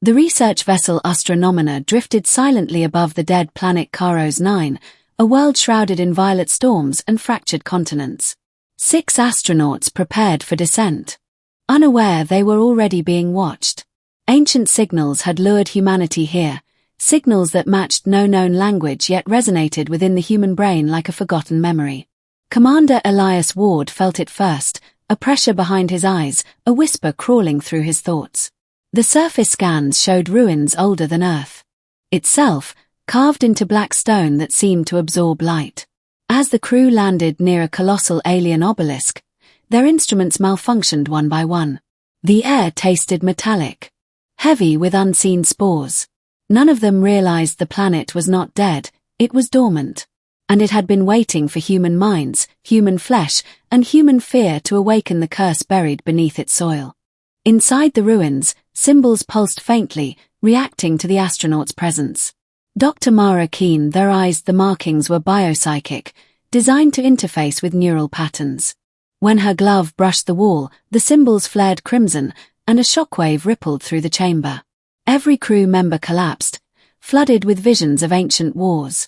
The research vessel Astronomina drifted silently above the dead planet Karos 9, a world shrouded in violent storms and fractured continents. 6 astronauts prepared for descent. Unaware they were already being watched. Ancient signals had lured humanity here, signals that matched no known language yet resonated within the human brain like a forgotten memory. Commander Elias Ward felt it first, a pressure behind his eyes, a whisper crawling through his thoughts. The surface scans showed ruins older than Earth itself, carved into black stone that seemed to absorb light. As the crew landed near a colossal alien obelisk, their instruments malfunctioned one by one. The air tasted metallic, heavy with unseen spores. None of them realized the planet was not dead, it was dormant. And it had been waiting for human minds, human flesh, and human fear to awaken the curse buried beneath its soil. Inside the ruins, symbols pulsed faintly, reacting to the astronauts' presence. Dr. Mara Keane theorized the markings were biopsychic, designed to interface with neural patterns. When her glove brushed the wall, the symbols flared crimson, and a shockwave rippled through the chamber. Every crew member collapsed, flooded with visions of ancient wars,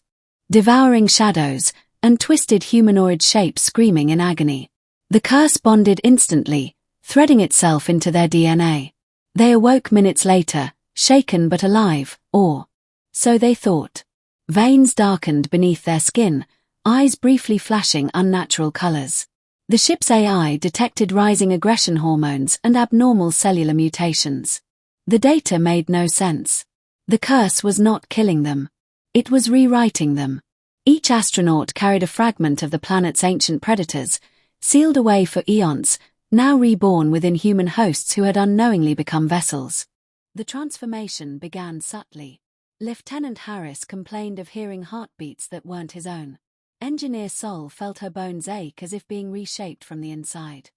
devouring shadows, and twisted humanoid shapes screaming in agony. The curse bonded instantly, threading itself into their DNA. They awoke minutes later, shaken but alive, or so they thought. Veins darkened beneath their skin, eyes briefly flashing unnatural colors. The ship's AI detected rising aggression hormones and abnormal cellular mutations. The data made no sense. The curse was not killing them. It was rewriting them. Each astronaut carried a fragment of the planet's ancient predators, sealed away for eons, now reborn within human hosts who had unknowingly become vessels. The transformation began subtly. Lieutenant Harris complained of hearing heartbeats that weren't his own. Engineer Sol felt her bones ache as if being reshaped from the inside.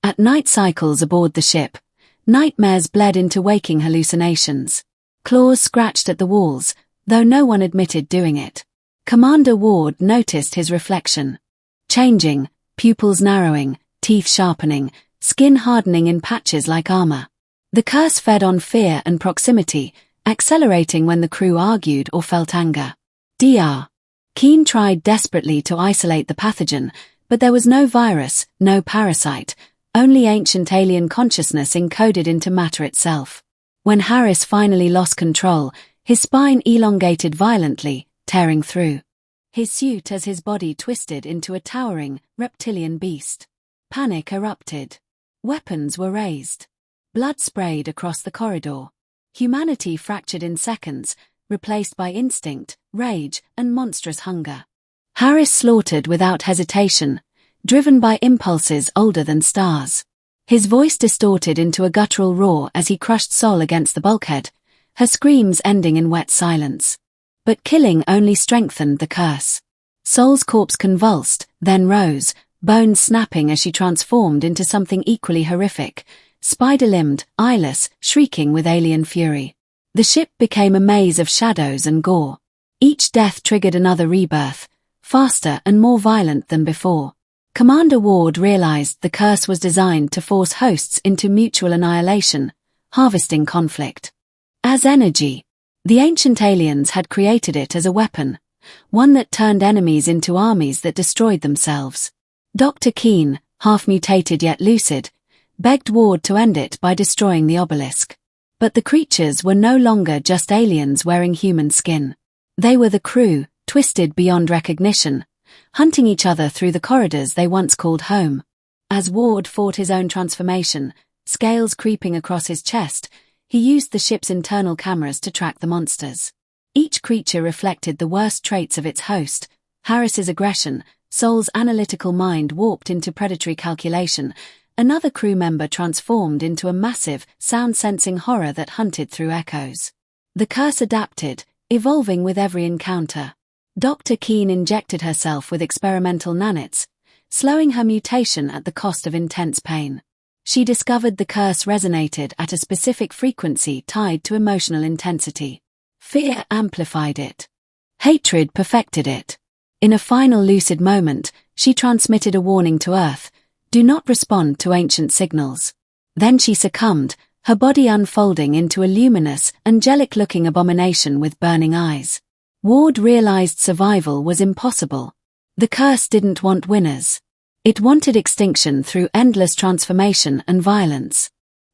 At night cycles aboard the ship, nightmares bled into waking hallucinations. Claws scratched at the walls, though no one admitted doing it. Commander Ward noticed his reflection. Changing, pupils narrowing, teeth sharpening, skin hardening in patches like armor. The curse fed on fear and proximity, accelerating when the crew argued or felt anger. Dr. Keane tried desperately to isolate the pathogen, but there was no virus, no parasite, only ancient alien consciousness encoded into matter itself. When Harris finally lost control, his spine elongated violently, tearing through his suit as his body twisted into a towering, reptilian beast. Panic erupted. Weapons were raised. Blood sprayed across the corridor. Humanity fractured in seconds, replaced by instinct, rage, and monstrous hunger. Harris slaughtered without hesitation, driven by impulses older than stars. His voice distorted into a guttural roar as he crushed Sol against the bulkhead, her screams ending in wet silence. But killing only strengthened the curse. Sol's corpse convulsed, then rose, bones snapping as she transformed into something equally horrific, spider-limbed, eyeless, shrieking with alien fury. The ship became a maze of shadows and gore. Each death triggered another rebirth, faster and more violent than before. Commander Ward realized the curse was designed to force hosts into mutual annihilation, harvesting conflict as energy. The ancient aliens had created it as a weapon, one that turned enemies into armies that destroyed themselves. Dr. Keane, half-mutated yet lucid, begged Ward to end it by destroying the obelisk. But the creatures were no longer just aliens wearing human skin. They were the crew, twisted beyond recognition, hunting each other through the corridors they once called home. As Ward fought his own transformation, scales creeping across his chest, he used the ship's internal cameras to track the monsters. Each creature reflected the worst traits of its host: Harris's aggression, Sol's analytical mind warped into predatory calculation, another crew member transformed into a massive, sound-sensing horror that hunted through echoes. The curse adapted, evolving with every encounter. Dr. Keane injected herself with experimental nanits, slowing her mutation at the cost of intense pain. She discovered the curse resonated at a specific frequency tied to emotional intensity. Fear amplified it. Hatred perfected it. In a final lucid moment, she transmitted a warning to Earth: do not respond to ancient signals. Then she succumbed, her body unfolding into a luminous, angelic-looking abomination with burning eyes. Ward realized survival was impossible. The curse didn't want winners. It wanted extinction through endless transformation and violence.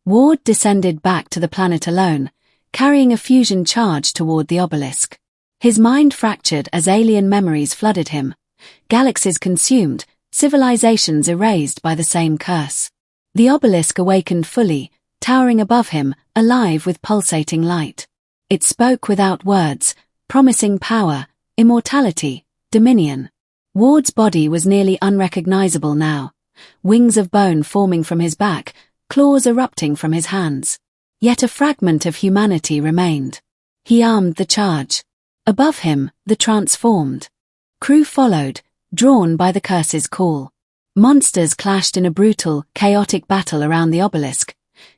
Ward descended back to the planet alone, carrying a fusion charge toward the obelisk. His mind fractured as alien memories flooded him. Galaxies consumed, civilizations erased by the same curse. The obelisk awakened fully, towering above him, alive with pulsating light. It spoke without words, promising power, immortality, dominion. Ward's body was nearly unrecognizable now, wings of bone forming from his back, claws erupting from his hands. Yet a fragment of humanity remained. He armed the charge. Above him, the transformed crew followed, drawn by the curse's call. Monsters clashed in a brutal, chaotic battle around the obelisk,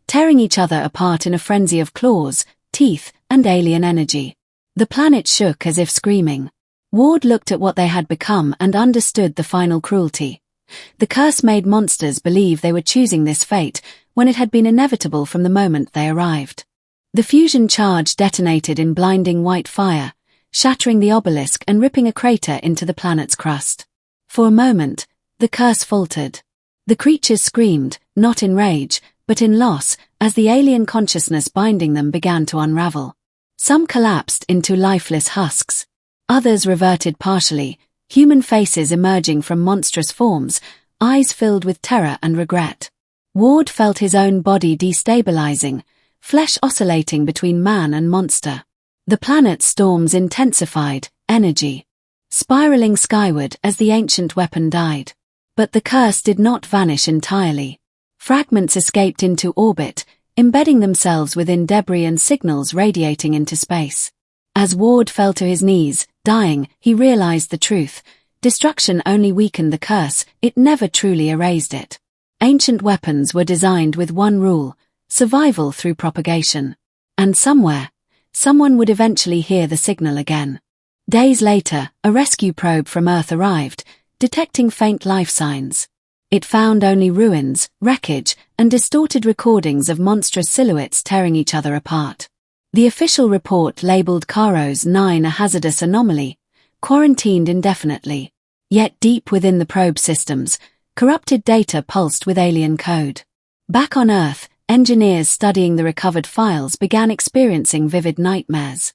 tearing each other apart in a frenzy of claws, teeth, and alien energy. The planet shook as if screaming. Ward looked at what they had become and understood the final cruelty. The curse made monsters believe they were choosing this fate when it had been inevitable from the moment they arrived. The fusion charge detonated in blinding white fire, shattering the obelisk and ripping a crater into the planet's crust. For a moment, the curse faltered. The creatures screamed, not in rage, but in loss, as the alien consciousness binding them began to unravel. Some collapsed into lifeless husks. Others reverted partially, human faces emerging from monstrous forms, eyes filled with terror and regret. Ward felt his own body destabilizing, flesh oscillating between man and monster. The planet's storms intensified, energy spiraling skyward as the ancient weapon died. But the curse did not vanish entirely. Fragments escaped into orbit, embedding themselves within debris and signals radiating into space. As Ward fell to his knees, dying, he realized the truth. Destruction only weakened the curse, it never truly erased it. Ancient weapons were designed with one rule: survival through propagation. And somewhere, someone would eventually hear the signal again. Days later, a rescue probe from Earth arrived, detecting faint life signs. It found only ruins, wreckage, and distorted recordings of monstrous silhouettes tearing each other apart. The official report labeled Caros 9 a hazardous anomaly, quarantined indefinitely. Yet deep within the probe systems, corrupted data pulsed with alien code. Back on Earth, engineers studying the recovered files began experiencing vivid nightmares.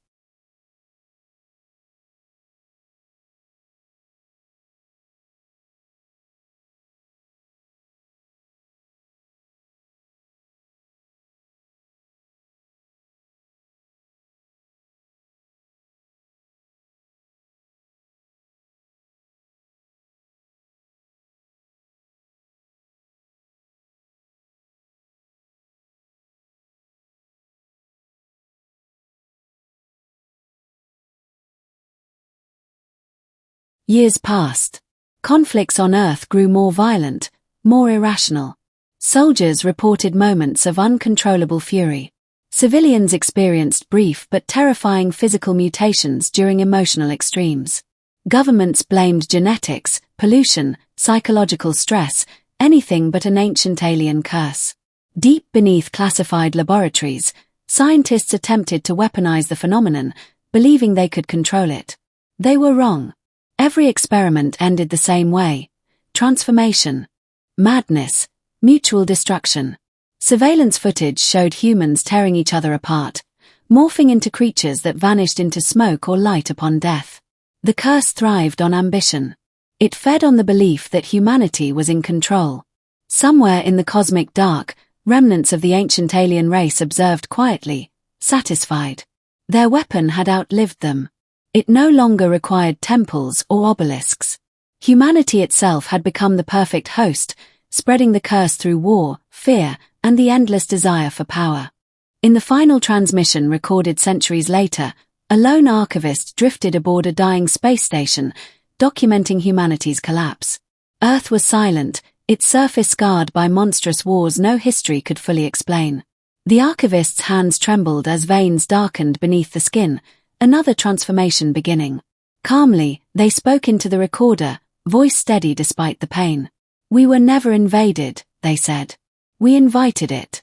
Years passed. Conflicts on Earth grew more violent, more irrational. Soldiers reported moments of uncontrollable fury. Civilians experienced brief but terrifying physical mutations during emotional extremes. Governments blamed genetics, pollution, psychological stress, anything but an ancient alien curse. Deep beneath classified laboratories, scientists attempted to weaponize the phenomenon, believing they could control it. They were wrong. Every experiment ended the same way: transformation, madness, mutual destruction. Surveillance footage showed humans tearing each other apart, morphing into creatures that vanished into smoke or light upon death. The curse thrived on ambition. It fed on the belief that humanity was in control. Somewhere in the cosmic dark, remnants of the ancient alien race observed quietly, satisfied. Their weapon had outlived them. It no longer required temples or obelisks. Humanity itself had become the perfect host, spreading the curse through war, fear, and the endless desire for power. In the final transmission recorded centuries later, a lone archivist drifted aboard a dying space station, documenting humanity's collapse. Earth was silent, its surface scarred by monstrous wars no history could fully explain. The archivist's hands trembled as veins darkened beneath the skin, another transformation beginning. Calmly, they spoke into the recorder, voice steady despite the pain. "We were never invaded," they said. "We invited it."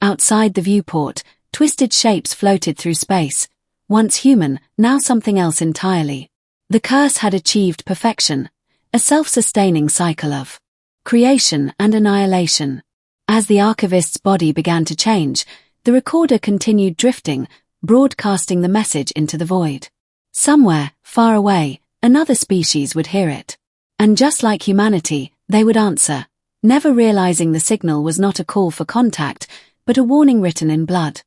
Outside the viewport, twisted shapes floated through space, once human, now something else entirely. The curse had achieved perfection, a self-sustaining cycle of creation and annihilation. As the archivist's body began to change, the recorder continued drifting, broadcasting the message into the void. Somewhere, far away, another species would hear it. And just like humanity, they would answer, never realizing the signal was not a call for contact, but a warning written in blood.